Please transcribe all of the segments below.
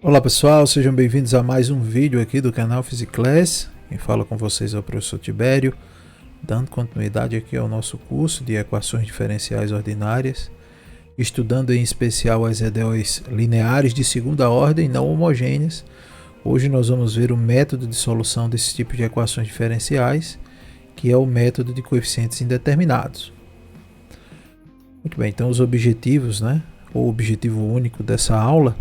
Olá pessoal, sejam bem-vindos a mais um vídeo aqui do canal PhysiClass. Quem fala com vocês é o professor Tibério, dando continuidade aqui ao nosso curso de equações diferenciais ordinárias, estudando em especial as EDOs lineares de segunda ordem não homogêneas. Hoje nós vamos ver o método de solução desse tipo de equações diferenciais, que é o método de coeficientes indeterminados. Muito bem, então os objetivos, ou o objetivo único dessa aula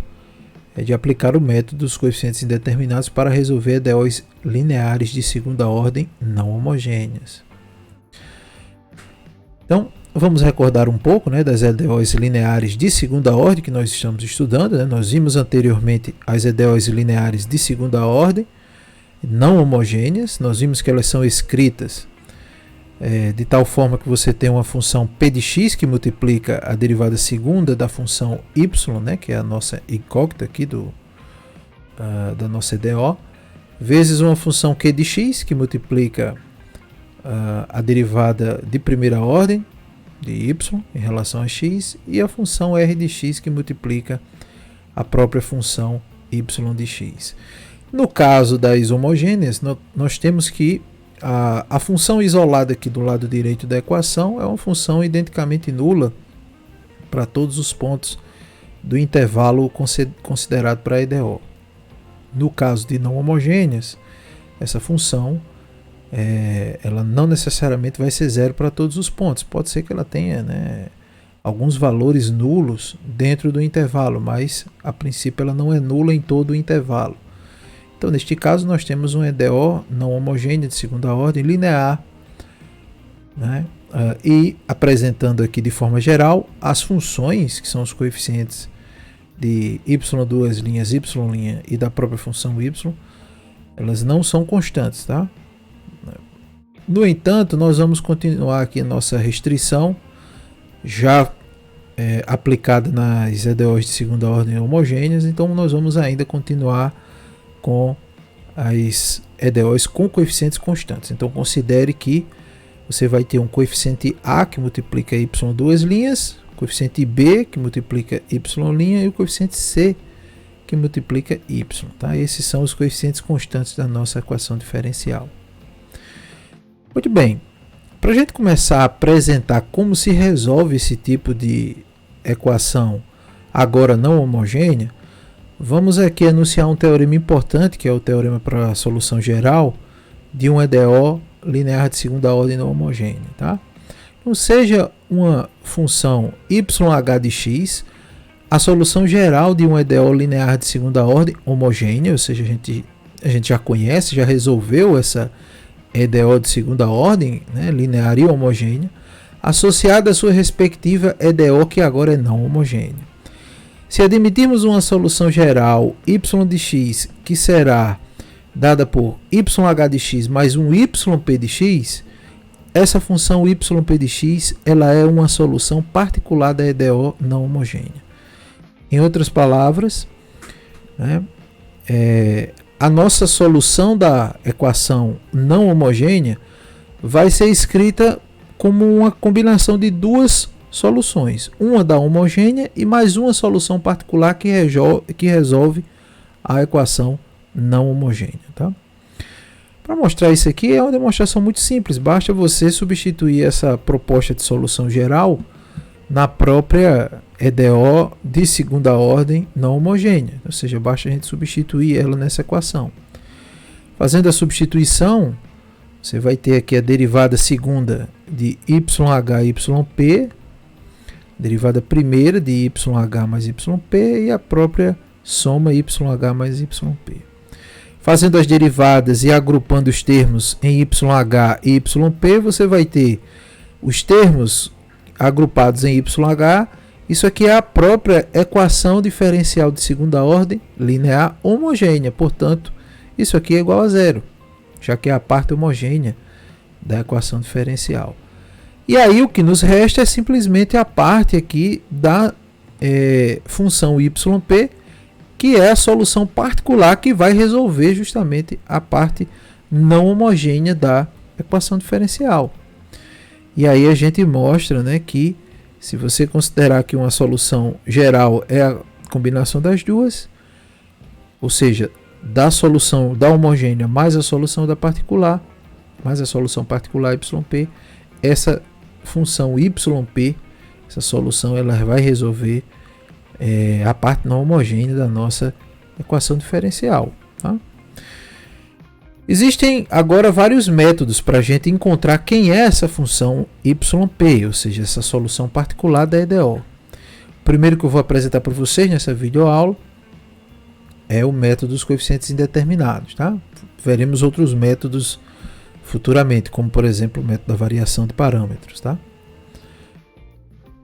é de aplicar o método dos coeficientes indeterminados para resolver EDOs lineares de segunda ordem não homogêneas. Então, vamos recordar um pouco das EDOs lineares de segunda ordem que nós estamos estudando. Nós vimos anteriormente as EDOs lineares de segunda ordem não homogêneas. Nós vimos que elas são escritas de tal forma que você tem uma função p de x que multiplica a derivada segunda da função y, que é a nossa incógnita aqui da nossa EDO, vezes uma função q de x que multiplica a derivada de primeira ordem de y em relação a x, e a função r de x que multiplica a própria função y de x. No caso das homogêneas, nós temos que a função isolada aqui do lado direito da equação é uma função identicamente nula para todos os pontos do intervalo considerado para a EDO. No caso de não homogêneas, essa função ela não necessariamente vai ser zero para todos os pontos. Pode ser que ela tenha alguns valores nulos dentro do intervalo, mas a princípio ela não é nula em todo o intervalo. Então, neste caso, nós temos um EDO não homogêneo de segunda ordem linear, e apresentando aqui de forma geral as funções, que são os coeficientes de y2 linhas, y' e da própria função y, elas não são constantes, tá? No entanto, nós vamos continuar aqui a nossa restrição, já aplicada nas EDOs de segunda ordem homogêneas, então nós vamos ainda continuar com as EDOs com coeficientes constantes. Então considere que você vai ter um coeficiente A que multiplica y2 linhas, coeficiente B que multiplica y' e o coeficiente C que multiplica y. Tá? Esses são os coeficientes constantes da nossa equação diferencial. Muito bem, para a gente começar a apresentar como se resolve esse tipo de equação agora não homogênea, vamos aqui anunciar um teorema importante, que é o teorema para a solução geral de um EDO linear de segunda ordem não homogênea. Tá? Então, seja uma função yh de x, a solução geral de um EDO linear de segunda ordem homogênea, ou seja, a gente já conhece, já resolveu essa EDO de segunda ordem, linear e homogênea, associada à sua respectiva EDO que agora é não homogênea. Se admitirmos uma solução geral y de x que será dada por yh de x mais um yp de x, essa função yp de x ela é uma solução particular da EDO não homogênea. Em outras palavras, a nossa solução da equação não homogênea vai ser escrita como uma combinação de duas soluções, uma da homogênea e mais uma solução particular que resolve a equação não homogênea. Tá? Para mostrar isso aqui é uma demonstração muito simples, basta você substituir essa proposta de solução geral na própria EDO de segunda ordem não homogênea, ou seja, basta a gente substituir ela nessa equação. Fazendo a substituição, você vai ter aqui a derivada segunda de yh yp, derivada primeira de YH mais YP e a própria soma YH mais YP. Fazendo as derivadas e agrupando os termos em YH e YP, você vai ter os termos agrupados em YH. Isso aqui é a própria equação diferencial de segunda ordem linear homogênea. Portanto, isso aqui é igual a zero, já que é a parte homogênea da equação diferencial. E aí o que nos resta é simplesmente a parte aqui da função yp, que é a solução particular que vai resolver justamente a parte não homogênea da equação diferencial. E aí a gente mostra que se você considerar que uma solução geral é a combinação das duas, ou seja, da solução da homogênea mais a solução da particular, mais a solução particular YP, essa função YP, essa solução ela vai resolver a parte não homogênea da nossa equação diferencial. Tá? Existem agora vários métodos para a gente encontrar quem é essa função YP, ou seja, essa solução particular da EDO. O primeiro que eu vou apresentar para vocês nessa videoaula é o método dos coeficientes indeterminados. Tá? Veremos outros métodos futuramente, como por exemplo o método da variação de parâmetros. Tá?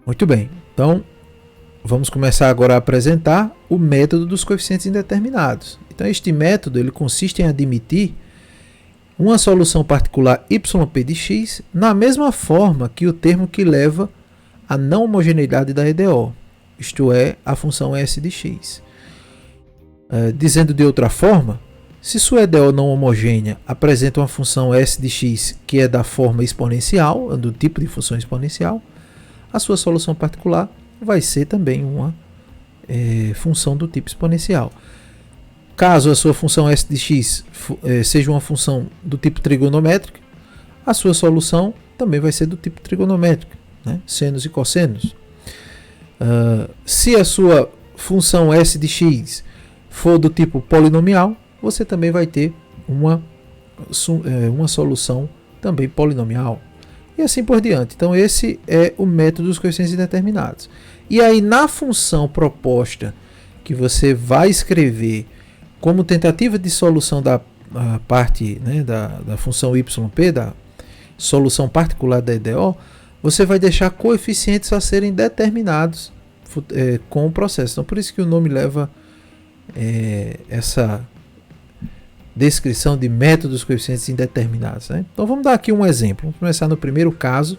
Muito bem, então vamos começar agora a apresentar o método dos coeficientes indeterminados. Então este método ele consiste em admitir uma solução particular YP de x na mesma forma que o termo que leva à não homogeneidade da EDO, isto é, a função S de x. Dizendo de outra forma, se sua EDO não homogênea apresenta uma função S de x que é da forma exponencial, do tipo de função exponencial, a sua solução particular vai ser também uma função do tipo exponencial. Caso a sua função S de x seja uma função do tipo trigonométrico, a sua solução também vai ser do tipo trigonométrico, né? Senos e cossenos. Se a sua função S de x for do tipo polinomial, você também vai ter uma solução também polinomial. E assim por diante. Então esse é o método dos coeficientes indeterminados. E aí na função proposta que você vai escrever como tentativa de solução da parte, né, da função YP, da solução particular da EDO, você vai deixar coeficientes a serem determinados com o processo. Então por isso que o nome leva essa descrição de método dos coeficientes indeterminados. Né? Então vamos dar aqui um exemplo. Vamos começar no primeiro caso,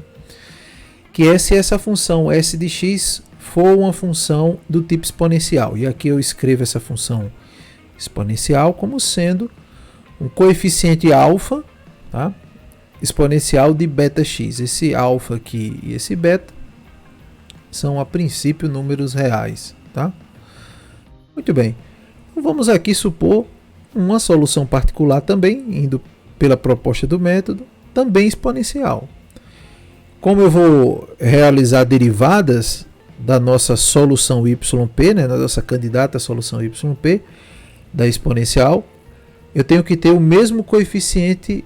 que é se essa função S de x for uma função do tipo exponencial. E aqui eu escrevo essa função exponencial como sendo um coeficiente alfa, tá? Exponencial de beta x. Esse alfa aqui e esse beta são a princípio números reais. Tá? Muito bem. Então, vamos aqui supor uma solução particular também, indo pela proposta do método, também exponencial. Como eu vou realizar derivadas da nossa solução YP, né, da nossa candidata à solução YP, da exponencial, eu tenho que ter o mesmo coeficiente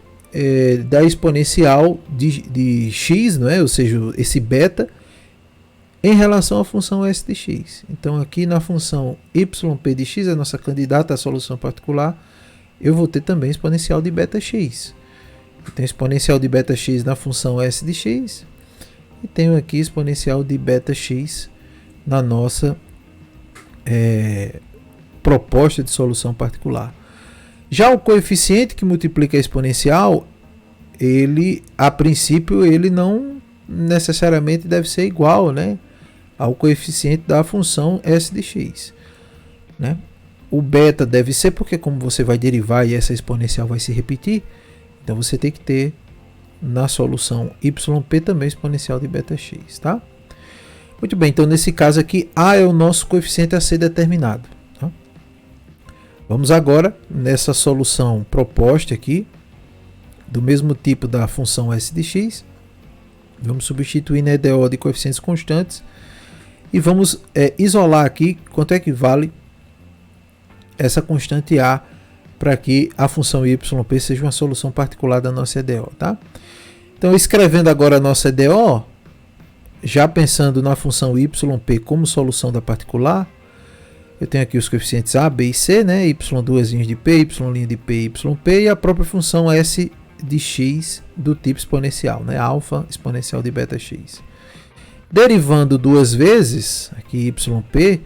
da exponencial de x, não é? Ou seja, esse beta, em relação à função S de x. Então aqui na função YP de x, a nossa candidata à solução particular, eu vou ter também exponencial de beta x. Eu tenho exponencial de beta x na função S de x e tenho aqui exponencial de beta x na nossa proposta de solução particular. Já o coeficiente que multiplica a exponencial, ele a princípio ele não necessariamente deve ser igual, né, ao coeficiente da função S de x, né? O beta deve ser porque como você vai derivar e essa exponencial vai se repetir, então você tem que ter na solução YP também exponencial de beta x, tá? Muito bem, então nesse caso aqui A é o nosso coeficiente a ser determinado. Tá? Vamos agora nessa solução proposta aqui, do mesmo tipo da função S de x, vamos substituir na EDO de coeficientes constantes e vamos isolar aqui quanto é que vale essa constante A para que a função YP seja uma solução particular da nossa EDO. Tá? Então escrevendo agora a nossa EDO, já pensando na função YP como solução da particular, eu tenho aqui os coeficientes A, B e C, né? Y2 linhas de P, Y' de P, YP e a própria função S de x do tipo exponencial, né? Alfa exponencial de beta x. Derivando duas vezes, aqui YP,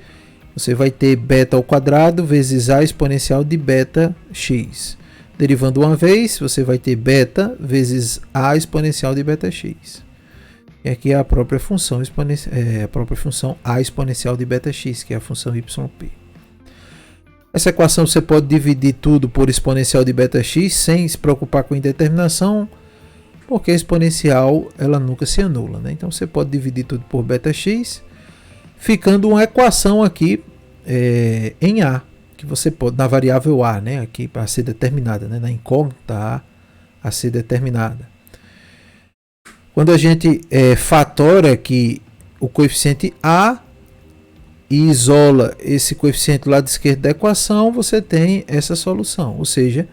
você vai ter beta ao quadrado vezes A exponencial de beta x. Derivando uma vez, você vai ter beta vezes A exponencial de beta x. E aqui é a própria função A exponencial de beta x, que é a função YP. Essa equação você pode dividir tudo por exponencial de beta x sem se preocupar com indeterminação, porque a exponencial ela nunca se anula, né? Então você pode dividir tudo por beta x, ficando uma equação aqui em A, que você pode, na variável A, né, aqui para ser determinada, né, na incógnita a ser determinada. Quando a gente fatora aqui o coeficiente A e isola esse coeficiente do lado esquerdo da equação, você tem essa solução. Ou seja,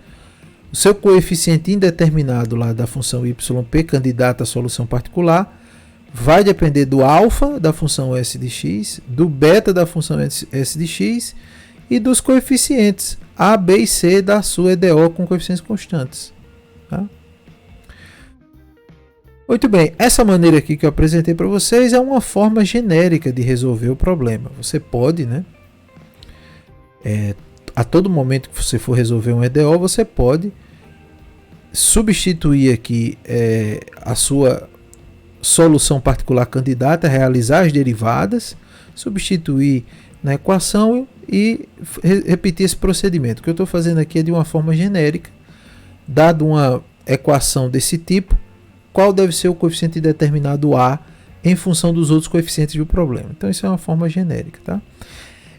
o seu coeficiente indeterminado lá da função yp candidata à solução particular vai depender do alfa da função s de x, do beta da função s de x e dos coeficientes a, b e c da sua EDO com coeficientes constantes. Tá? Muito bem, essa maneira aqui que eu apresentei para vocês é uma forma genérica de resolver o problema. Você pode, né, a todo momento que você for resolver um EDO, você pode substituir aqui a sua solução particular candidata, realizar as derivadas, substituir na equação e repetir esse procedimento. O que eu estou fazendo aqui é de uma forma genérica, dado uma equação desse tipo, qual deve ser o coeficiente determinado A em função dos outros coeficientes do problema. Então isso é uma forma genérica. Tá?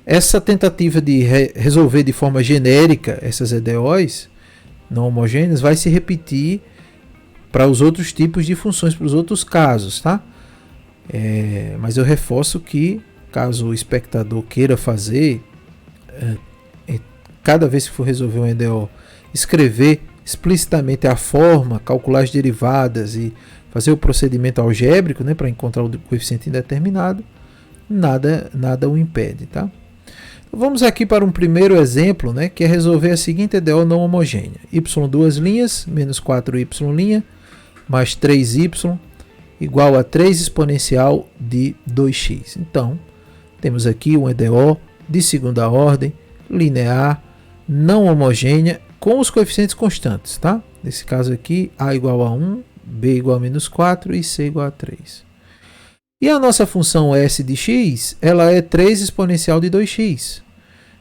Essa tentativa de resolver de forma genérica essas EDOs não homogêneas vai se repetir para os outros tipos de funções, para os outros casos. Tá? Mas eu reforço que, caso o espectador queira fazer, cada vez que for resolver um EDO, escrever explicitamente a forma, calcular as derivadas e fazer o procedimento algébrico, né, para encontrar o coeficiente indeterminado, nada o impede. Tá? Então, vamos aqui para um primeiro exemplo, né, que é resolver a seguinte EDO não homogênea. Y duas linhas, menos 4y', mais 3y, igual a 3 exponencial de 2x. Então, temos aqui um EDO de segunda ordem, linear, não homogênea, com os coeficientes constantes, tá? Nesse caso aqui, A igual a 1, B igual a menos 4 e C igual a 3. E a nossa função S de x, ela é 3 exponencial de 2x.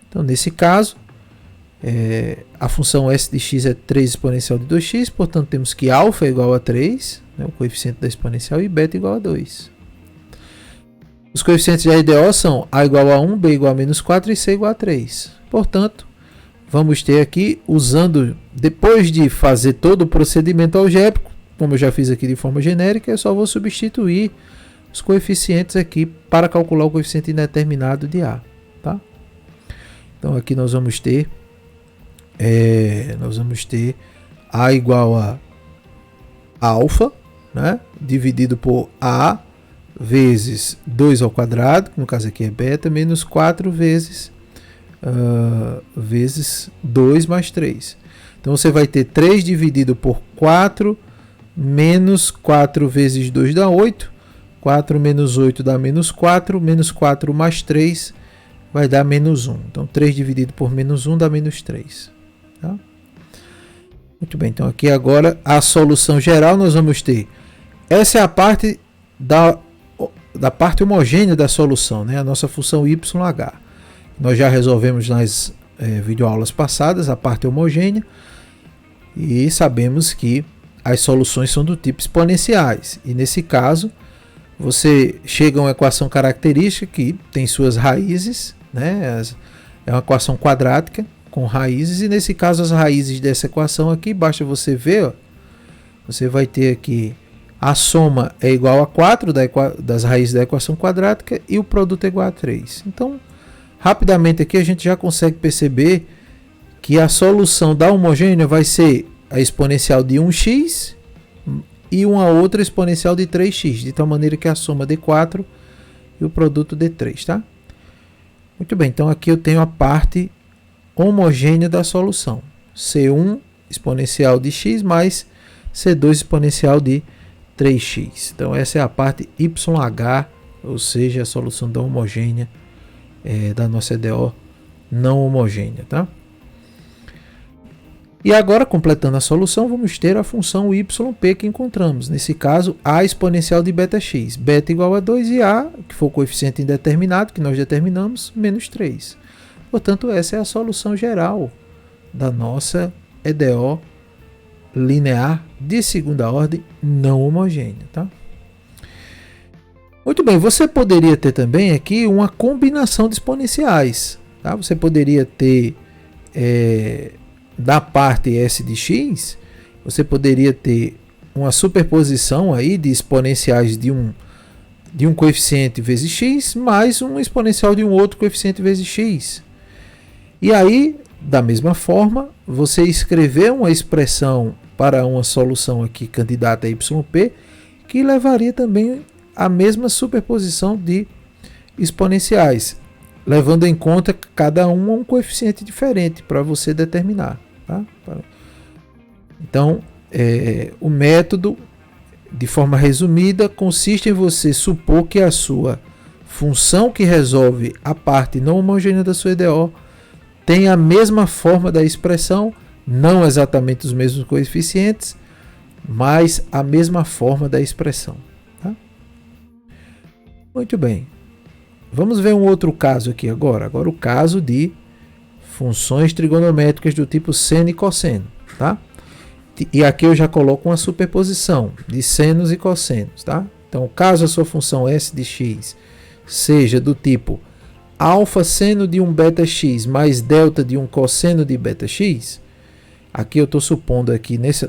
Então, nesse caso, a função S de x é 3 exponencial de 2x, portanto, temos que alfa é igual a 3, né, o coeficiente da exponencial, e beta igual a 2. Os coeficientes da EDO são A igual a 1, B igual a menos 4 e C igual a 3. Portanto, vamos ter aqui, depois de fazer todo o procedimento algébrico, como eu já fiz aqui de forma genérica, eu só vou substituir os coeficientes aqui para calcular o coeficiente indeterminado de A. Tá? Então aqui nós vamos ter A igual a alfa, né, dividido por A vezes 2 ao quadrado, que no caso aqui é beta, menos 4 vezes 2 mais 3. Então você vai ter 3 dividido por 4, menos 4 vezes 2 dá 8. 4 menos 8 dá menos 4. Menos 4 mais 3 vai dar menos 1. Então 3 dividido por menos 1 dá menos 3. Tá? Muito bem, então aqui agora a solução geral nós vamos ter. Essa é a parte da parte homogênea da solução, né? A nossa função YH. Nós já resolvemos nas videoaulas passadas a parte homogênea e sabemos que as soluções são do tipo exponenciais. E nesse caso, você chega a uma equação característica que tem suas raízes, né? É uma equação quadrática com raízes, e nesse caso as raízes dessa equação aqui, basta você ver, ó, você vai ter aqui a soma é igual a 4 das raízes da equação quadrática e o produto é igual a 3. Então, rapidamente aqui a gente já consegue perceber que a solução da homogênea vai ser a exponencial de 1x e uma outra exponencial de 3x, de tal maneira que a soma dê 4 e o produto dê 3, tá? Muito bem, então aqui eu tenho a parte homogênea da solução. C1 exponencial de x mais C2 exponencial de 3x. Então essa é a parte YH, ou seja, a solução da homogênea da nossa EDO não homogênea, tá? E agora, completando a solução, vamos ter a função yp que encontramos. Nesse caso, a exponencial de beta(x). Beta igual a 2 e a, que for o coeficiente indeterminado, que nós determinamos, menos 3. Portanto, essa é a solução geral da nossa EDO linear de segunda ordem não homogênea. Tá? Muito bem, você poderia ter também aqui uma combinação de exponenciais. Tá? Você poderia ter, da parte S de x, você poderia ter uma superposição aí de exponenciais de um coeficiente vezes x mais um exponencial de um outro coeficiente vezes x. E aí, da mesma forma, você escrever uma expressão para uma solução aqui candidata a yp, que levaria também a mesma superposição de exponenciais, levando em conta cada um coeficiente diferente para você determinar. Tá? Então, o método, de forma resumida, consiste em você supor que a sua função que resolve a parte não homogênea da sua EDO tem a mesma forma da expressão, não exatamente os mesmos coeficientes, mas a mesma forma da expressão. Tá? Muito bem. Vamos ver um outro caso aqui agora. Agora o caso de funções trigonométricas do tipo seno e cosseno. Tá? E aqui eu já coloco uma superposição de senos e cossenos. Tá? Então, caso a sua função S de x seja do tipo alfa seno de um beta x mais delta de um cosseno de beta x, aqui eu estou supondo aqui nesse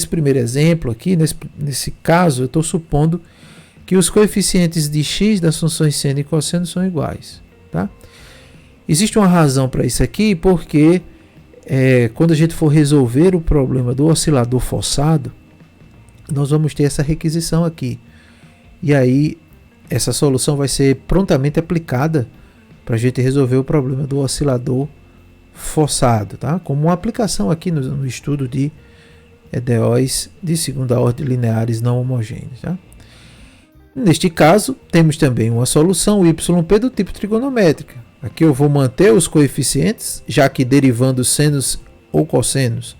primeiro exemplo aqui, nesse caso, eu estou supondo que os coeficientes de x das funções seno e cosseno são iguais. Tá? Existe uma razão para isso aqui, porque quando a gente for resolver o problema do oscilador forçado, nós vamos ter essa requisição aqui. E aí, essa solução vai ser prontamente aplicada para a gente resolver o problema do oscilador forçado, tá? Como uma aplicação aqui no estudo de EDOs de segunda ordem lineares não homogêneos. Tá? Neste caso, temos também uma solução YP do tipo trigonométrica. Aqui eu vou manter os coeficientes, já que derivando senos ou cossenos,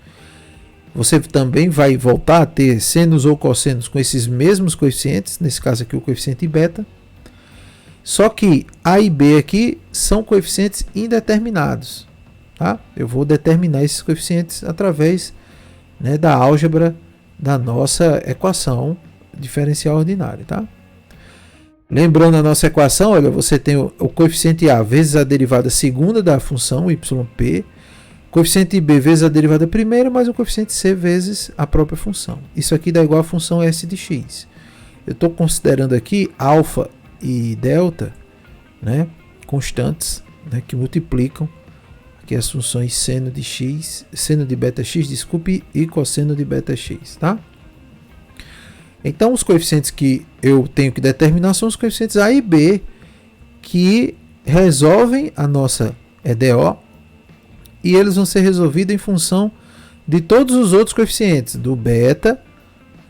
você também vai voltar a ter senos ou cossenos com esses mesmos coeficientes, nesse caso aqui o coeficiente beta. Só que A e B aqui são coeficientes indeterminados. Tá? Eu vou determinar esses coeficientes através, né, da álgebra da nossa equação diferencial ordinária. Tá? Lembrando a nossa equação, olha, você tem o coeficiente A vezes a derivada segunda da função yp, coeficiente B vezes a derivada primeira, mais o coeficiente C vezes a própria função. Isso aqui dá igual a função S de x. Eu estou considerando aqui alfa e delta, né, constantes, né, que multiplicam aqui as funções seno de x, seno de beta x, desculpe, e cosseno de beta x. Tá? Então, os coeficientes que eu tenho que determinar são os coeficientes A e B, que resolvem a nossa EDO, e eles vão ser resolvidos em função de todos os outros coeficientes, do beta,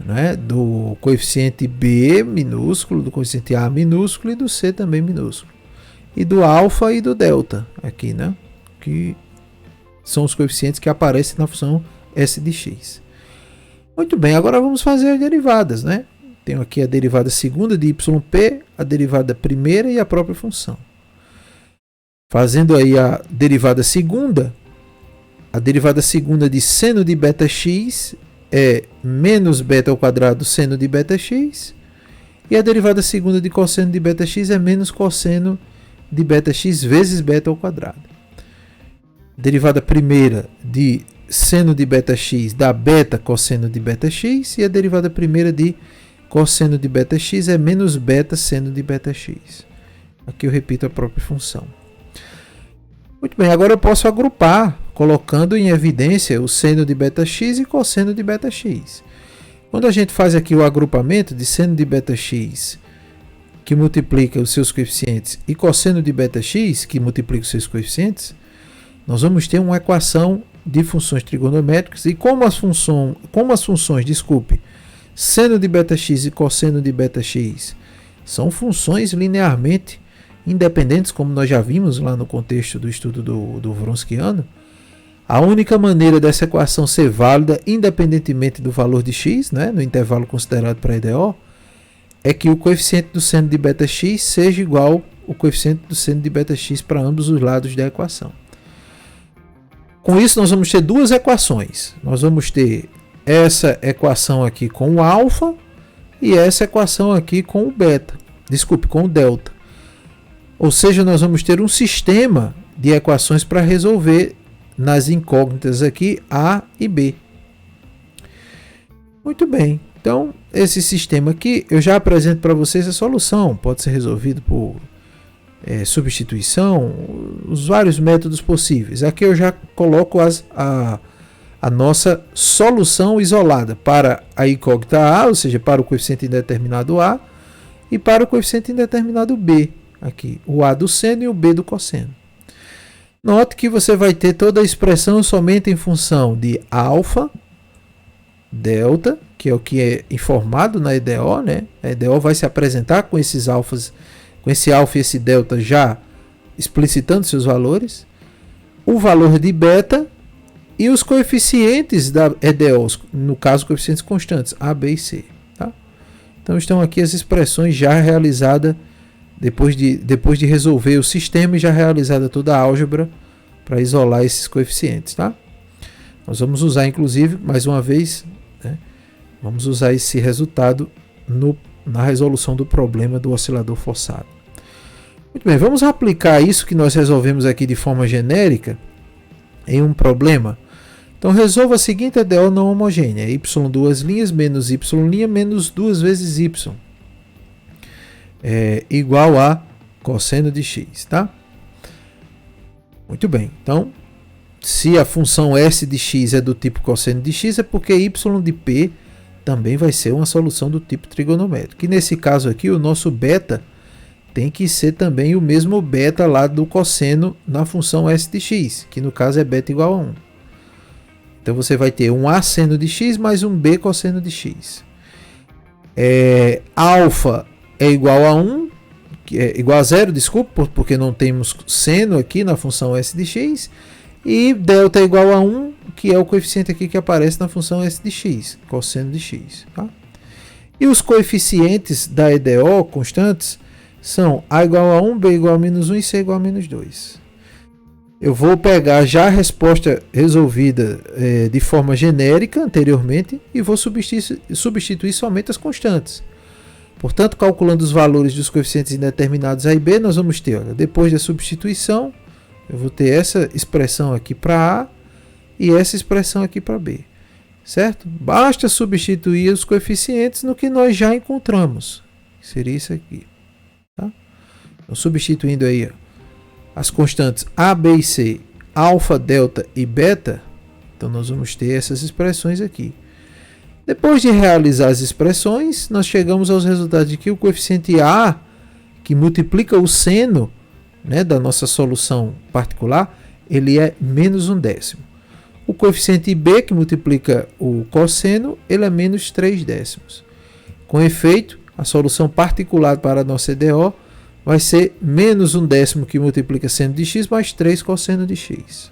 né, do coeficiente B minúsculo, do coeficiente A minúsculo e do C também minúsculo. E do alfa e do delta, aqui, né, que são os coeficientes que aparecem na função S de x. Muito bem, agora vamos fazer as derivadas, né? Tenho aqui a derivada segunda de yp, a derivada primeira e a própria função. Fazendo aí a derivada segunda de seno de beta x é menos beta ao quadrado seno de beta x, e a derivada segunda de cosseno de beta x é menos cosseno de beta x vezes beta ao quadrado. Derivada primeira de seno de beta x dá beta cosseno de beta x, e a derivada primeira de cosseno de beta x é menos beta seno de beta x. Aqui eu repito a própria função. Muito bem, agora eu posso agrupar, colocando em evidência o seno de beta x e cosseno de beta x. Quando a gente faz aqui o agrupamento de seno de beta x, que multiplica os seus coeficientes, e cosseno de beta x, que multiplica os seus coeficientes, nós vamos ter uma equação de funções trigonométricas, e como as funções, seno de beta x e cosseno de beta x são funções linearmente independentes, como nós já vimos lá no contexto do estudo do Wronskiano, a única maneira dessa equação ser válida, independentemente do valor de x, né, no intervalo considerado para a EDO, é que o coeficiente do seno de beta x seja igual ao coeficiente do seno de beta x para ambos os lados da equação. Com isso, nós vamos ter duas equações. Nós vamos ter essa equação aqui com o alfa e essa equação aqui com o beta. Desculpe, com o delta. Ou seja, nós vamos ter um sistema de equações para resolver nas incógnitas aqui A e B. Muito bem. Então, esse sistema aqui, eu já apresento para vocês a solução. Pode ser resolvido por substituição, os vários métodos possíveis. Aqui eu já coloco a nossa solução isolada para a incógnita A, ou seja, para o coeficiente indeterminado A, e para o coeficiente indeterminado B. Aqui, o A do seno e o B do cosseno. Note que você vai ter toda a expressão somente em função de alfa, delta, que é o que é informado na EDO, né? A EDO vai se apresentar com esses alfas, com esse alfa e esse delta já explicitando seus valores, o valor de beta e os coeficientes da EDO, no caso coeficientes constantes, A, B e C. Tá? Então estão aqui as expressões já realizadas depois de resolver o sistema e já realizada toda a álgebra para isolar esses coeficientes. Tá? Nós vamos usar, inclusive, mais uma vez, né, vamos usar esse resultado na resolução do problema do oscilador forçado. Muito bem, vamos aplicar isso que nós resolvemos aqui de forma genérica em um problema. Então resolva a seguinte EDO não homogênea: y duas linhas menos y' menos 2 vezes y igual a cosseno de x, tá? Muito bem, então se a função s de x é do tipo cosseno de x, é porque y de p também vai ser uma solução do tipo trigonométrico. E nesse caso aqui, o nosso beta tem que ser também o mesmo beta lá do cosseno na função s de x, que no caso é beta igual a 1. Então você vai ter um a seno de x mais um b cosseno de x. Alfa é igual a 1, igual a 0, desculpa, porque não temos seno aqui na função s de x. E delta é igual a 1, que é o coeficiente aqui que aparece na função s de x, cosseno de x. Tá? E os coeficientes da EDO constantes são a igual a 1, b igual a menos 1 e c igual a menos 2. Eu vou pegar já a resposta resolvida de forma genérica anteriormente e vou substituir somente as constantes. Portanto, calculando os valores dos coeficientes indeterminados A e B, nós vamos ter, olha, depois da substituição, eu vou ter essa expressão aqui para A e essa expressão aqui para B. Certo? Basta substituir os coeficientes no que nós já encontramos. Seria isso aqui. Tá? Então, substituindo aí as constantes A, B e C, alfa, delta e beta, então nós vamos ter essas expressões aqui. Depois de realizar as expressões, nós chegamos aos resultados de que o coeficiente A, que multiplica o seno, né, da nossa solução particular, ele é menos 1/10. O coeficiente B, que multiplica o cosseno, ele é menos 3/10. Com efeito, a solução particular para a nossa EDO vai ser menos 1/10 que multiplica seno de x mais 3 cosseno de x.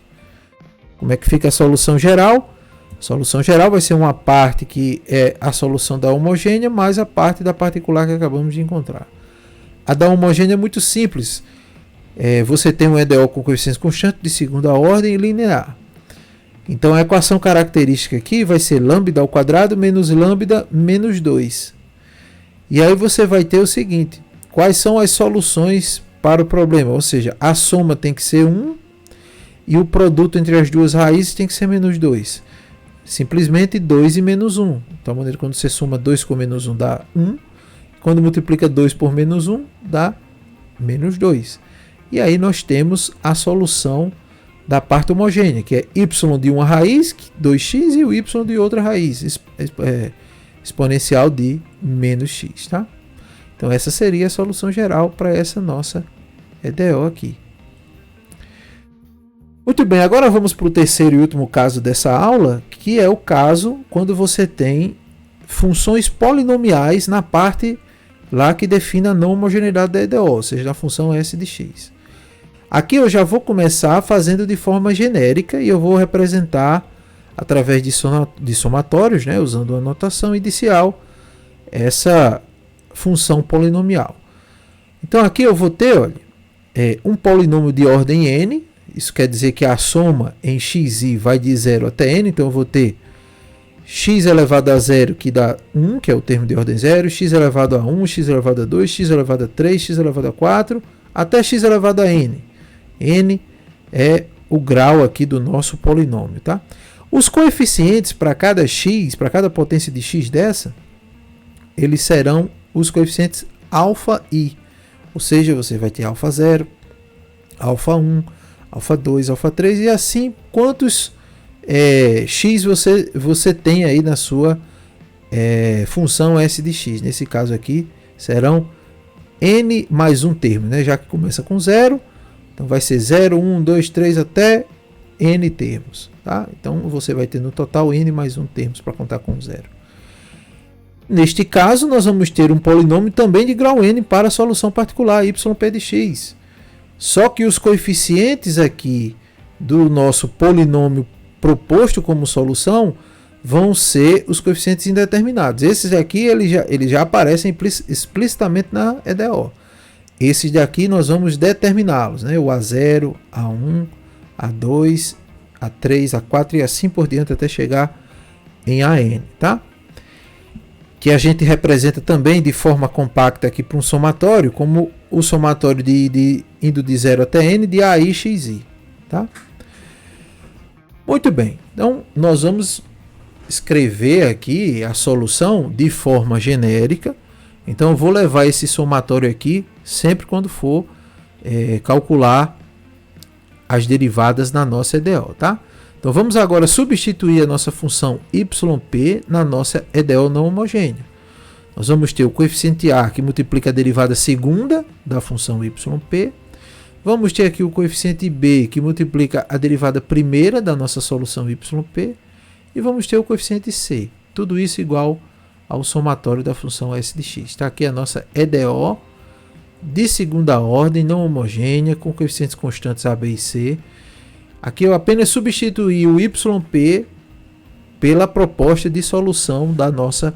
Como é que fica a solução geral? A solução geral vai ser uma parte que é a solução da homogênea mais a parte da particular que acabamos de encontrar. A da homogênea é muito simples. Você tem um EDO com coeficientes constantes de segunda ordem e linear. Então a equação característica aqui vai ser lambda ao quadrado menos lambda menos 2. E aí você vai ter o seguinte: quais são as soluções para o problema? Ou seja, a soma tem que ser 1 e o produto entre as duas raízes tem que ser menos 2. Simplesmente 2 e menos 1. Então, maneira quando você soma 2 com menos 1 dá 1. Quando multiplica 2 por menos 1 dá menos 2. E aí nós temos a solução da parte homogênea, que é y de uma raiz, 2x, e o y de outra raiz, exponencial de menos x. Tá? Então essa seria a solução geral para essa nossa EDO aqui. Muito bem, agora vamos para o terceiro e último caso dessa aula, que é o caso quando você tem funções polinomiais na parte lá que define a não homogeneidade da EDO, ou seja, na função s de x. Aqui eu já vou começar fazendo de forma genérica e eu vou representar através de somatórios, né, usando a notação inicial, essa função polinomial. Então aqui eu vou ter, olha, um polinômio de ordem n. Isso quer dizer que a soma em xi vai de 0 até n, então eu vou ter x elevado a 0, que dá 1, que é o termo de ordem 0, x elevado a 1, x elevado a 2, x elevado a 3, x elevado a 4, até x elevado a n. N é o grau aqui do nosso polinômio, tá? Os coeficientes para cada x, para cada potência de x dessa, eles serão os coeficientes alfa i. Ou seja, você vai ter alfa 0, alfa 1, alfa 2, alfa 3 e assim quantos x você tem aí na sua função s de x. Nesse caso aqui serão n mais um termo, né? Já que começa com 0, então vai ser 0, 1, 2, 3 até n termos. Tá? Então você vai ter no total n mais um termos para contar com 0. Neste caso, nós vamos ter um polinômio também de grau n para a solução particular yp de x. Só que os coeficientes aqui do nosso polinômio proposto como solução vão ser os coeficientes indeterminados. Esses aqui eles já aparecem explicitamente na EDO. Esses daqui nós vamos determiná-los, né? O A0, A1, A2, A3, A4 e assim por diante até chegar em AN, tá? Que a gente representa também de forma compacta aqui para um somatório, como o somatório indo de 0 até n de AI xi, tá? Muito bem, então nós vamos escrever aqui a solução de forma genérica. Então eu vou levar esse somatório aqui sempre quando for calcular as derivadas na nossa EDO, tá? Então vamos agora substituir a nossa função yp na nossa EDO não homogênea. Nós vamos ter o coeficiente A que multiplica a derivada segunda da função yp. Vamos ter aqui o coeficiente B que multiplica a derivada primeira da nossa solução yp. E vamos ter o coeficiente C. Tudo isso igual ao somatório da função s de x. Está aqui a nossa EDO de segunda ordem não homogênea com coeficientes constantes A, B e C. Aqui eu apenas substituí o yp pela proposta de solução da nossa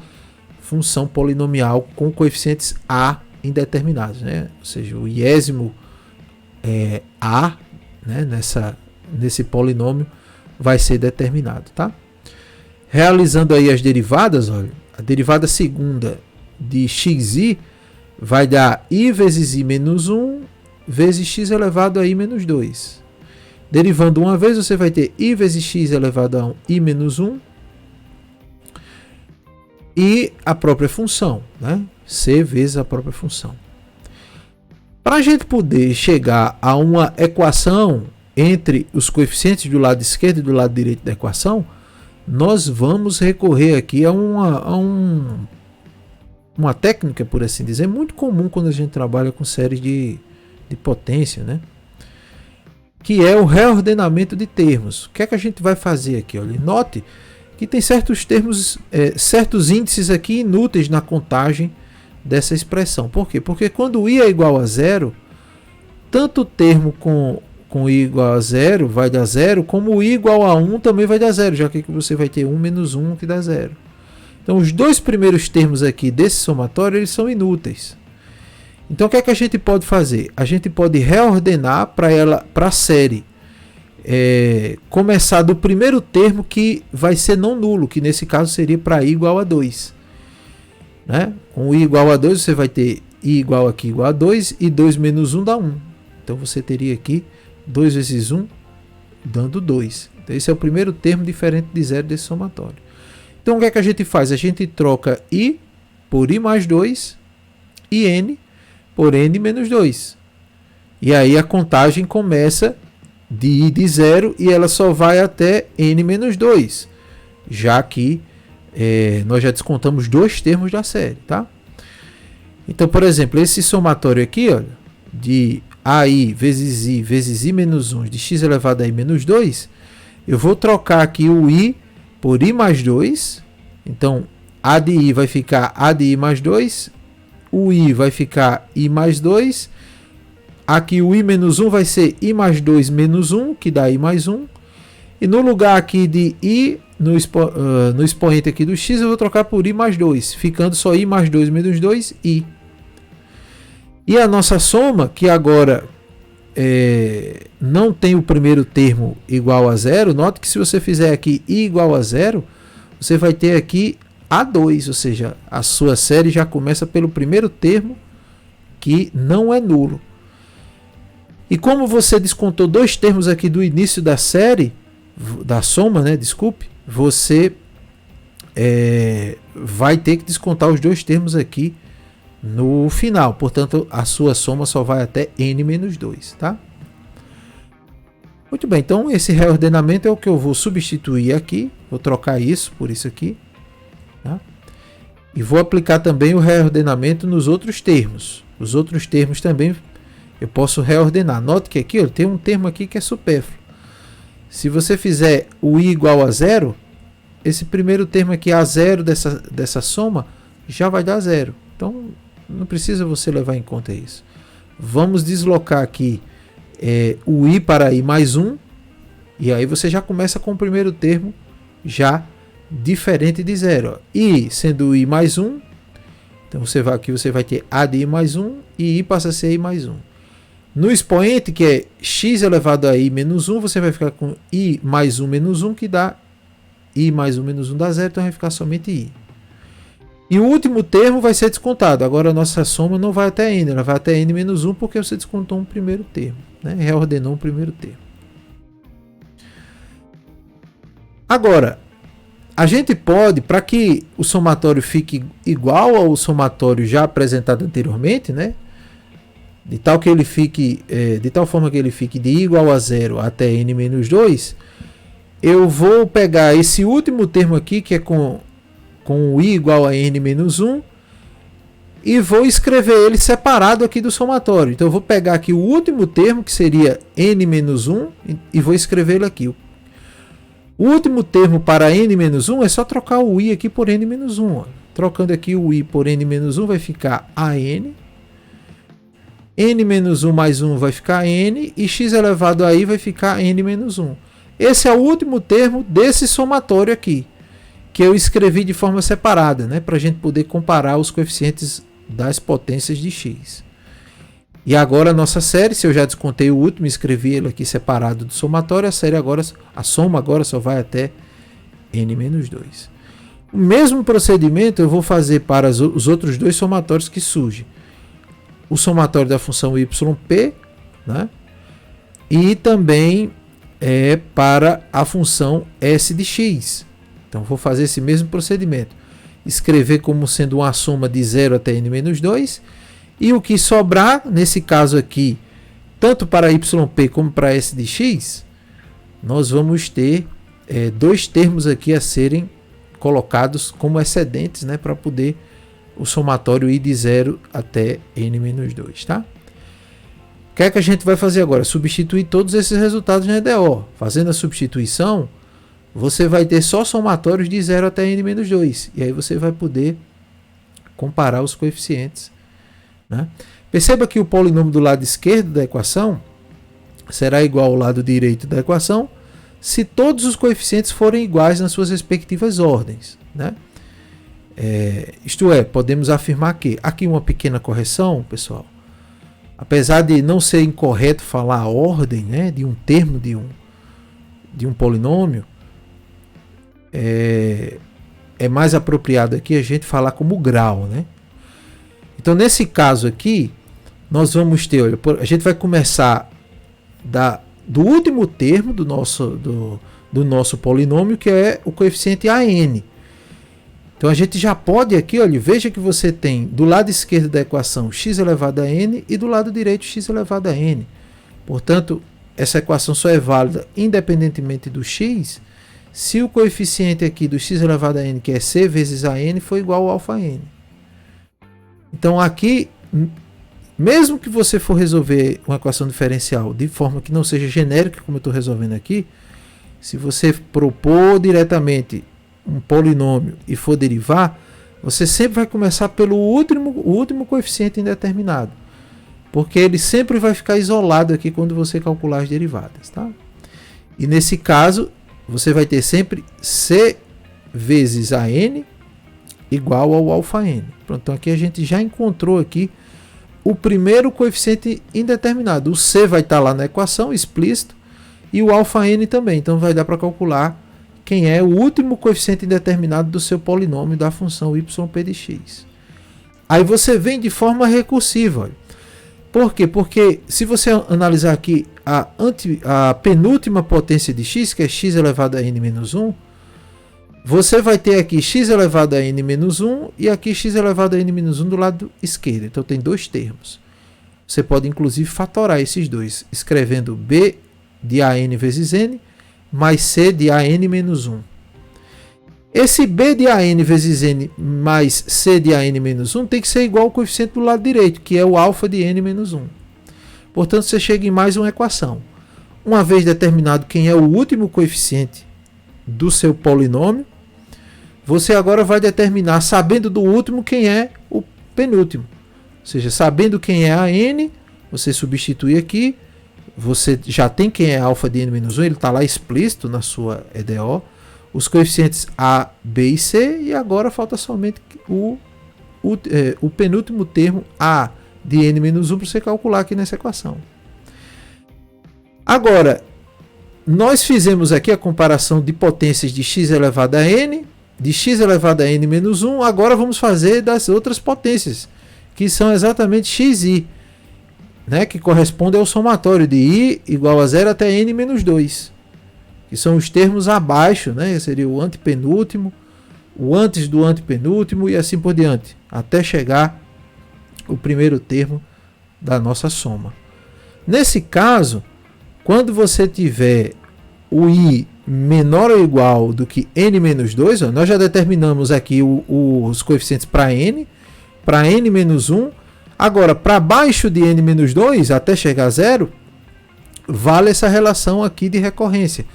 função polinomial com coeficientes A indeterminados, né? Ou seja, o iésimo A, né, nesse polinômio vai ser determinado, tá? Realizando aí as derivadas, olha, a derivada segunda de xi vai dar i vezes i menos 1 vezes x elevado a i menos 2. Derivando uma vez, você vai ter i vezes x elevado a i menos 1 e a própria função, né? C vezes a própria função. Para a gente poder chegar a uma equação entre os coeficientes do lado esquerdo e do lado direito da equação, nós vamos recorrer aqui a uma técnica, por assim dizer, muito comum quando a gente trabalha com séries de potência, né? Que é o reordenamento de termos. O que é que a gente vai fazer aqui? Olha, note que tem certos termos, certos índices aqui inúteis na contagem dessa expressão. Por quê? Porque quando i é igual a zero, tanto o termo com i igual a zero vai dar zero, como o i igual a 1 também vai dar zero, já que você vai ter 1 menos 1 que dá zero. Então os dois primeiros termos aqui desse somatório eles são inúteis. Então o que é que a gente pode fazer? A gente pode reordenar para a série começar do primeiro termo que vai ser não nulo, que nesse caso seria para i igual a 2. Né? Com i igual a 2 você vai ter i igual aqui igual a 2 e 2 menos 1 dá 1. Então você teria aqui 2 vezes 1 dando 2. Então esse é o primeiro termo diferente de zero desse somatório. Então o que é que a gente faz? A gente troca i por i mais 2 e n por n menos 2. E aí a contagem começa de i de 0 e ela só vai até n menos 2, já que nós já descontamos dois termos da série, tá? Então, por exemplo, esse somatório aqui, olha, de ai vezes i menos 1 de x elevado a i menos 2, eu vou trocar aqui o i por i mais 2. Então, a de i vai ficar a de i mais 2, o i vai ficar i mais 2, aqui o i menos 1 vai ser i mais 2 menos 1, que dá i mais 1, e no lugar aqui de i, no expoente aqui do x, eu vou trocar por i mais 2, ficando só i mais 2 menos 2, i. E a nossa soma, que agora não tem o primeiro termo igual a zero, note que se você fizer aqui i igual a zero, você vai ter aqui A2, ou seja, a sua série já começa pelo primeiro termo que não é nulo. E como você descontou dois termos aqui do início da série, da soma, né? Desculpe, você vai ter que descontar os dois termos aqui no final. Portanto, a sua soma só vai até n-2, tá? Muito bem, então esse reordenamento é o que eu vou substituir aqui. Vou trocar isso por isso aqui, tá? E vou aplicar também o reordenamento nos outros termos. Os outros termos também eu posso reordenar. Note que aqui tem um termo aqui que é supérfluo. Se você fizer o i igual a zero, esse primeiro termo aqui, A0 dessa soma, já vai dar zero. Então, não precisa você levar em conta isso. Vamos deslocar aqui o i para i mais 1. E aí você já começa com o primeiro termo já diferente de zero. I sendo i mais 1. Então, aqui você vai ter a de i mais 1 e i passa a ser i mais 1. No expoente, que é x elevado a i menos 1, você vai ficar com i mais 1 menos 1, que dá i mais 1 menos 1 dá zero, então vai ficar somente i. E o último termo vai ser descontado. Agora a nossa soma não vai até n, ela vai até n menos 1, porque você descontou um primeiro termo, né? Reordenou um primeiro termo. Agora, a gente pode, para que o somatório fique igual ao somatório já apresentado anteriormente, né? De tal forma que ele fique de i igual a zero até n menos 2, eu vou pegar esse último termo aqui, que é com o i igual a n menos 1, e vou escrever ele separado aqui do somatório. Então eu vou pegar aqui o último termo, que seria n menos 1, e vou escrever ele aqui. O último termo para n menos 1 é só trocar o i aqui por n menos 1. Ó. Trocando aqui o i por n menos 1 vai ficar an. N menos 1 mais 1 vai ficar n, e x elevado a i vai ficar n menos 1. Esse é o último termo desse somatório aqui, que eu escrevi de forma separada, né, para a gente poder comparar os coeficientes das potências de x. E agora a nossa série, se eu já descontei o último e escrevi ele aqui separado do somatório, a soma agora só vai até n menos 2. O mesmo procedimento eu vou fazer para os outros dois somatórios que surgem. O somatório da função yp, né? E também para a função s de x. Então vou fazer esse mesmo procedimento. Escrever como sendo uma soma de 0 até n menos 2. E o que sobrar, nesse caso aqui, tanto para yp como para s de x, nós vamos ter dois termos aqui a serem colocados como excedentes, né, para poder o somatório ir de 0 até n menos 2, tá? O que é que a gente vai fazer agora? Substituir todos esses resultados na EDO. Fazendo a substituição, você vai ter só somatórios de 0 até n menos 2. E aí você vai poder comparar os coeficientes, né? Perceba que o polinômio do lado esquerdo da equação será igual ao lado direito da equação se todos os coeficientes forem iguais nas suas respectivas ordens, né? Isto é, podemos afirmar que, aqui uma pequena correção, pessoal, apesar de não ser incorreto falar a ordem, né, de um termo de um polinômio, é mais apropriado aqui a gente falar como grau, né? Então, nesse caso aqui, nós vamos ter, olha, a gente vai começar do último termo do nosso polinômio, que é o coeficiente an. Então a gente já pode aqui, olha, veja que você tem do lado esquerdo da equação x elevado a n e do lado direito x elevado a n. Portanto, essa equação só é válida independentemente do x se o coeficiente aqui do x elevado a n, que é c vezes a n, for igual ao αn. Então aqui, mesmo que você for resolver uma equação diferencial de forma que não seja genérica, como eu estou resolvendo aqui, se você propor diretamente um polinômio e for derivar, você sempre vai começar pelo último coeficiente indeterminado, porque ele sempre vai ficar isolado aqui quando você calcular as derivadas, tá? E nesse caso, você vai ter sempre c vezes a n igual ao αn. Pronto, então aqui a gente já encontrou aqui o primeiro coeficiente indeterminado. O c vai estar lá na equação, explícito, e o αn também. Então vai dar para calcular quem é o último coeficiente indeterminado do seu polinômio da função yp de x. Aí você vem de forma recursiva. Olha. Por quê? Porque se você analisar aqui a penúltima potência de x, que é x elevado a n menos 1, você vai ter aqui x elevado a n menos 1 e aqui x elevado a n menos 1 do lado esquerdo. Então tem dois termos. Você pode inclusive fatorar esses dois, escrevendo b de an vezes n mais c de an menos 1. Esse b de an vezes n mais c de an menos 1 tem que ser igual ao coeficiente do lado direito, que é o alfa de n menos 1. Portanto, você chega em mais uma equação. Uma vez determinado quem é o último coeficiente do seu polinômio, você agora vai determinar, sabendo do último, quem é o penúltimo. Ou seja, sabendo quem é a n, você substitui aqui, você já tem quem é alfa de n menos 1, ele está lá explícito na sua EDO, os coeficientes a, b e c, e agora falta somente o penúltimo termo a de n menos 1 para você calcular aqui nessa equação. Agora, nós fizemos aqui a comparação de potências de x elevado a n, de x elevado a n menos 1, agora vamos fazer das outras potências, que são exatamente x e i, né, que corresponde ao somatório de i igual a 0 até n menos 2, que são os termos abaixo, né, seria o antepenúltimo, o antes do antepenúltimo e assim por diante, até chegar o primeiro termo da nossa soma. Nesse caso, quando você tiver o i menor ou igual do que n menos 2, ó, nós já determinamos aqui os coeficientes para n menos 1. Agora, para baixo de n menos 2, até chegar a 0, vale essa relação aqui de recorrência,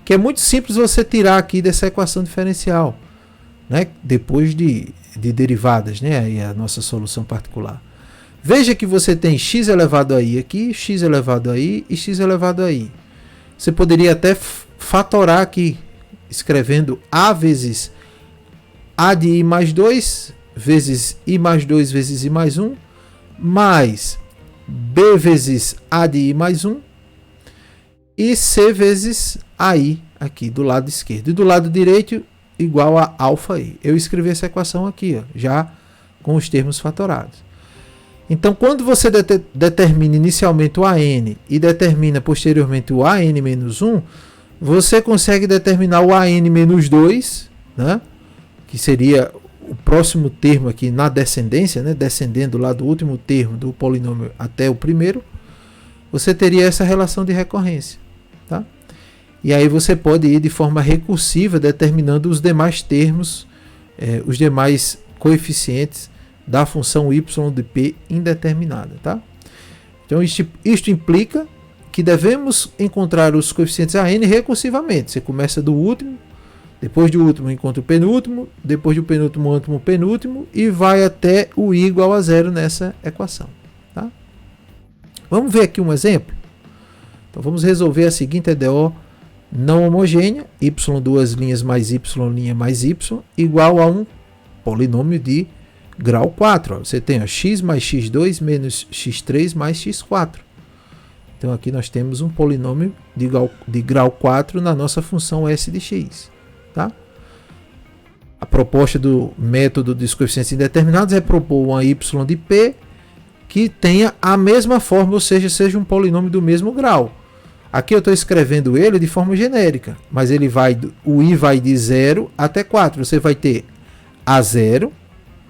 que é muito simples você tirar aqui dessa equação diferencial, né? Depois de derivadas, né? Aí a nossa solução particular. Veja que você tem x elevado a i aqui, x elevado a i e x elevado a i. Você poderia até fatorar aqui, escrevendo a vezes a de i mais 2, vezes i mais 2 vezes i mais 1, mais b vezes a de i mais 1, e c vezes ai aqui do lado esquerdo. E do lado direito, igual a alfa i. Eu escrevi essa equação aqui, ó, já com os termos fatorados. Então, quando você determina inicialmente o AN e determina posteriormente o AN menos 1, você consegue determinar o AN menos 2, né? Que seria o próximo termo aqui na descendência, né? Descendendo lá do último termo do polinômio até o primeiro, você teria essa relação de recorrência. Tá? E aí você pode ir de forma recursiva determinando os demais termos, os demais coeficientes da função y de p indeterminada. Tá? Então isto implica que devemos encontrar os coeficientes AN recursivamente. Você começa do último, depois do último encontra o penúltimo, depois do penúltimo encontra o penúltimo e vai até o i igual a 0 nessa equação. Tá? Vamos ver aqui um exemplo? Então vamos resolver a seguinte EDO não homogênea, y2' mais y' mais y, igual a um polinômio de grau 4. Ó. Você tem x mais x2 menos x3 mais x4. Então aqui nós temos um polinômio de grau 4 na nossa função s de x. Tá? A proposta do método dos coeficientes indeterminados é propor uma y de p que tenha a mesma forma, ou seja um polinômio do mesmo grau. Aqui eu estou escrevendo ele de forma genérica, mas o i vai de 0 até 4. Você vai ter a0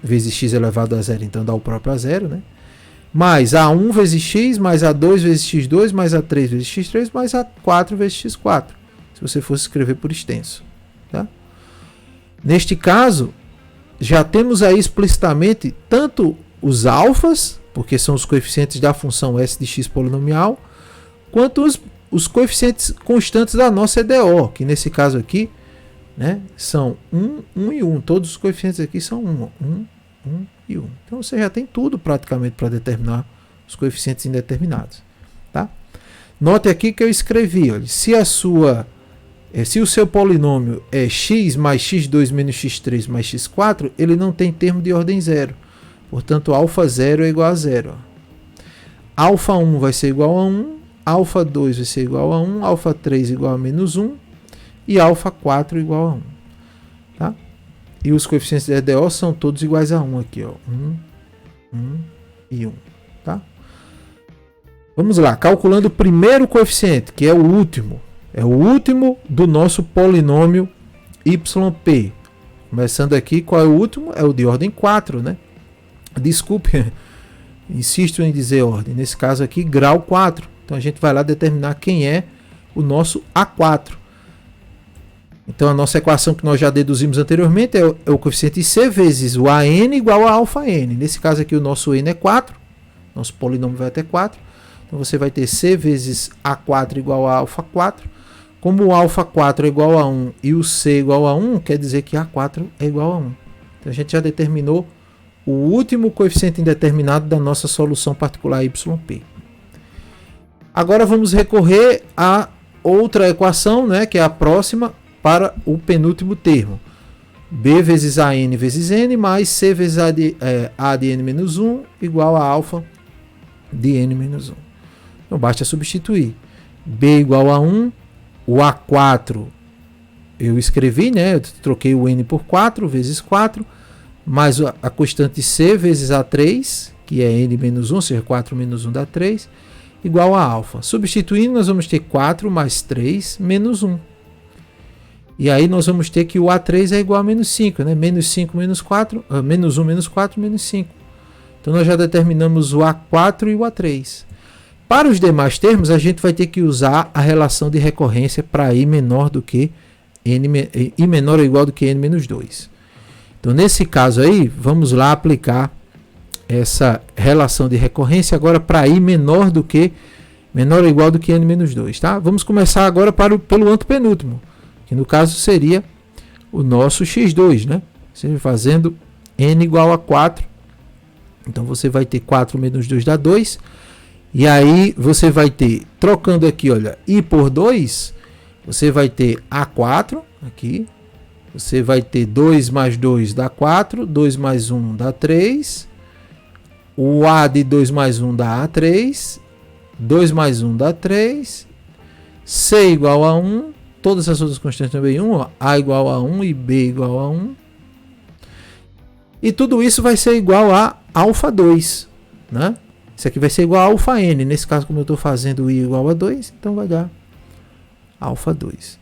vezes x elevado a 0, então dá o próprio a0, né? Mais a1 vezes x, mais a2 vezes x2, mais a3 vezes x3, mais a4 vezes x4, se você fosse escrever por extenso. Tá? Neste caso, já temos aí explicitamente tanto os alfas, porque são os coeficientes da função s de x polinomial, quanto os coeficientes constantes da nossa EDO, que nesse caso aqui, né, são 1, 1 e 1. Todos os coeficientes aqui são 1 e 1. Então você já tem tudo praticamente para determinar os coeficientes indeterminados. Tá? Note aqui que eu escrevi, olha, se o seu polinômio é x mais x2 menos x3 mais x4, ele não tem termo de ordem 0. Portanto, alfa 0 é igual a 0. Alfa 1 vai ser igual a 1, alfa 2 vai ser igual a 1, alfa 3 igual a menos 1 e alfa 4 igual a 1. Tá? E os coeficientes da EDO são todos iguais a 1 aqui. Ó. 1 e 1. Tá? Vamos lá, calculando o primeiro coeficiente, que é o último. É o último do nosso polinômio YP. Começando aqui, qual é o último? É o de ordem 4, né? Desculpe, insisto em dizer ordem. Nesse caso aqui, grau 4. Então a gente vai lá determinar quem é o nosso A4. Então a nossa equação que nós já deduzimos anteriormente é o coeficiente C vezes o AN igual a alfa N. Nesse caso aqui o nosso N é 4. Nosso polinômio vai até 4. Então você vai ter C vezes A4 igual a alfa 4. Como o alfa 4 é igual a 1 e o C é igual a 1, quer dizer que A4 é igual a 1. Então a gente já determinou o último coeficiente indeterminado da nossa solução particular YP. Agora vamos recorrer a outra equação, né, que é a próxima, para o penúltimo termo. B vezes AN vezes N mais C vezes A de N menos 1 igual a alfa de N menos 1. Então basta substituir. B igual a 1, o A4 eu escrevi, né, eu troquei o N por 4 vezes 4, mais a constante C vezes A3, que é N menos 1, ou seja, 4 menos 1 dá 3, igual a alfa. Substituindo, nós vamos ter 4 mais 3 menos 1. E aí nós vamos ter que o A3 é igual a menos 5, né? Menos 5 menos 4, menos 1 menos 4 menos 5. Então nós já determinamos o A4 e o A3. Para os demais termos, a gente vai ter que usar a relação de recorrência para I menor do que I menor ou igual do que N menos 2. Então nesse caso aí, vamos lá aplicar essa relação de recorrência agora para I menor ou igual do que N menos 2, tá? Vamos começar agora pelo antepenúltimo, que no caso seria o nosso x2, né? Você fazendo n igual a 4. Então você vai ter 4 menos 2 dá 2. E aí você vai ter, trocando aqui, olha, I por 2, você vai ter A4 aqui. Você vai ter 2 mais 2 dá 4, 2 mais 1 dá 3. O A de 2 mais 1 dá A3. 2 mais 1 dá 3. C igual a 1. Todas as outras constantes também 1. Ó. A igual a 1 e B igual a 1. E tudo isso vai ser igual a alfa 2. Né? Isso aqui vai ser igual a alfa N. Nesse caso, como eu estou fazendo I igual a 2, então vai dar alfa 2.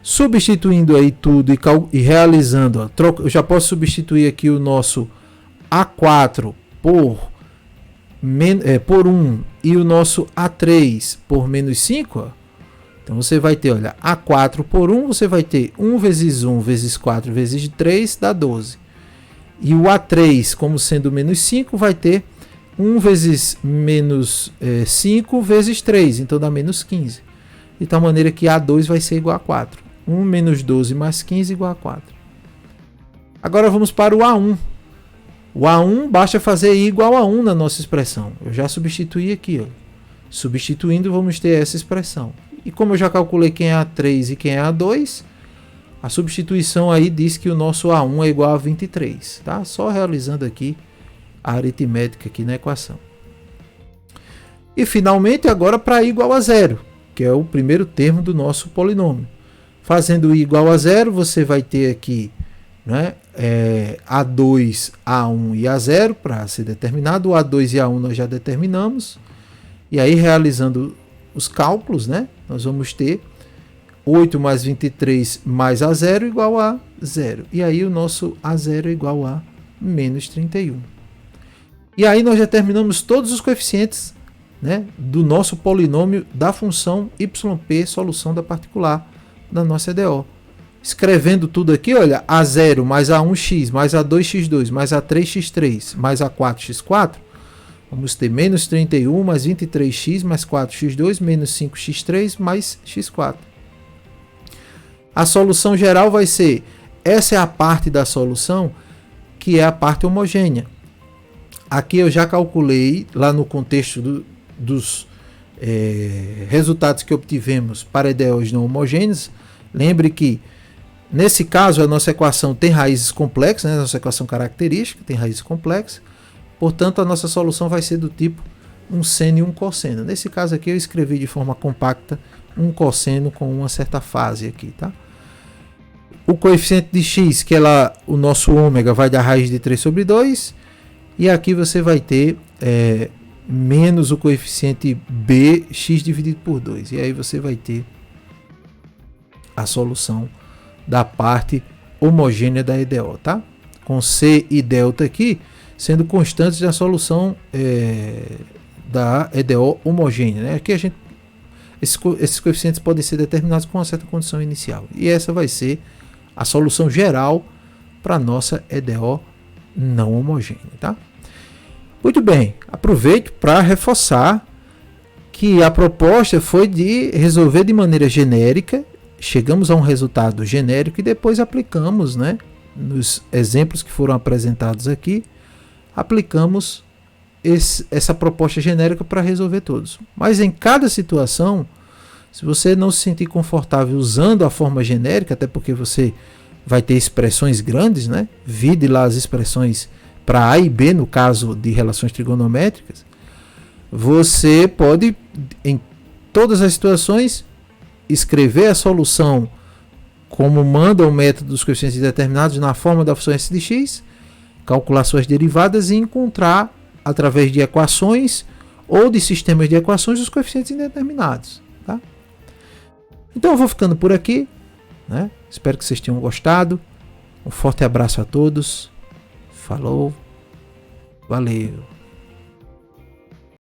Substituindo aí tudo e realizando, ó, eu já posso substituir aqui o nosso A4 por 1 e o nosso A3 por menos 5. Ó. Então você vai ter, olha, A4 por 1, você vai ter 1 vezes 1 vezes 4 vezes 3 dá 12. E o A3, como sendo menos 5, vai ter 1 vezes menos 5 vezes 3, então dá menos 15. De tal maneira que A2 vai ser igual a 4. 1 menos 12 mais 15 igual a 4. Agora vamos para o A1. O A1 basta fazer I igual a 1 na nossa expressão. Eu já substituí aqui. Ó. Substituindo, vamos ter essa expressão. E como eu já calculei quem é A3 e quem é A2, a substituição aí diz que o nosso A1 é igual a 23. Tá? Só realizando aqui a aritmética aqui na equação. E finalmente agora para I igual a 0, que é o primeiro termo do nosso polinômio. Fazendo I igual a 0, você vai ter aqui, né, A2, A1 e A0 para ser determinado. O A2 e A1 nós já determinamos. E aí, realizando os cálculos, né, nós vamos ter 8 mais 23 mais A0 igual a 0. E aí o nosso A0 é igual a menos 31. E aí nós determinamos todos os coeficientes, né, do nosso polinômio da função YP, solução da particular da nossa EDO. Escrevendo tudo aqui, olha, A0 mais A1x, mais A2x2, mais A3x3, mais A4x4, vamos ter menos 31 mais 23x, mais 4x2, menos 5x3, mais x4. A solução geral vai ser, essa é a parte da solução que é a parte homogênea. Aqui eu já calculei, lá no contexto dos resultados que obtivemos para EDOs não homogêneos. Lembre que, nesse caso, a nossa equação tem raízes complexas, né? A nossa equação característica tem raízes complexas. Portanto, a nossa solução vai ser do tipo um seno e um cosseno. Nesse caso aqui, eu escrevi de forma compacta um cosseno com uma certa fase aqui, tá? O coeficiente de x, que é lá o nosso ômega, vai dar raiz de 3 sobre 2. E aqui você vai ter menos o coeficiente b, x dividido por 2. E aí você vai ter a solução da parte homogênea da EDO, tá? Com C e delta aqui sendo constantes da solução da EDO homogênea, né? Aqui esses coeficientes podem ser determinados com uma certa condição inicial. E essa vai ser a solução geral para a nossa EDO não homogênea, tá? Muito bem, aproveito para reforçar que a proposta foi de resolver de maneira genérica, chegamos a um resultado genérico e depois aplicamos, né, nos exemplos que foram apresentados aqui, aplicamos essa proposta genérica para resolver todos. Mas em cada situação, se você não se sentir confortável usando a forma genérica, até porque você vai ter expressões grandes, né? Vide lá as expressões para A e B, no caso de relações trigonométricas, você pode, em todas as situações, escrever a solução como manda o método dos coeficientes determinados na forma da função s de x, calcular suas derivadas e encontrar, através de equações ou de sistemas de equações, os coeficientes indeterminados. Tá? Então eu vou ficando por aqui, né? Espero que vocês tenham gostado. Um forte abraço a todos. Falou. Valeu.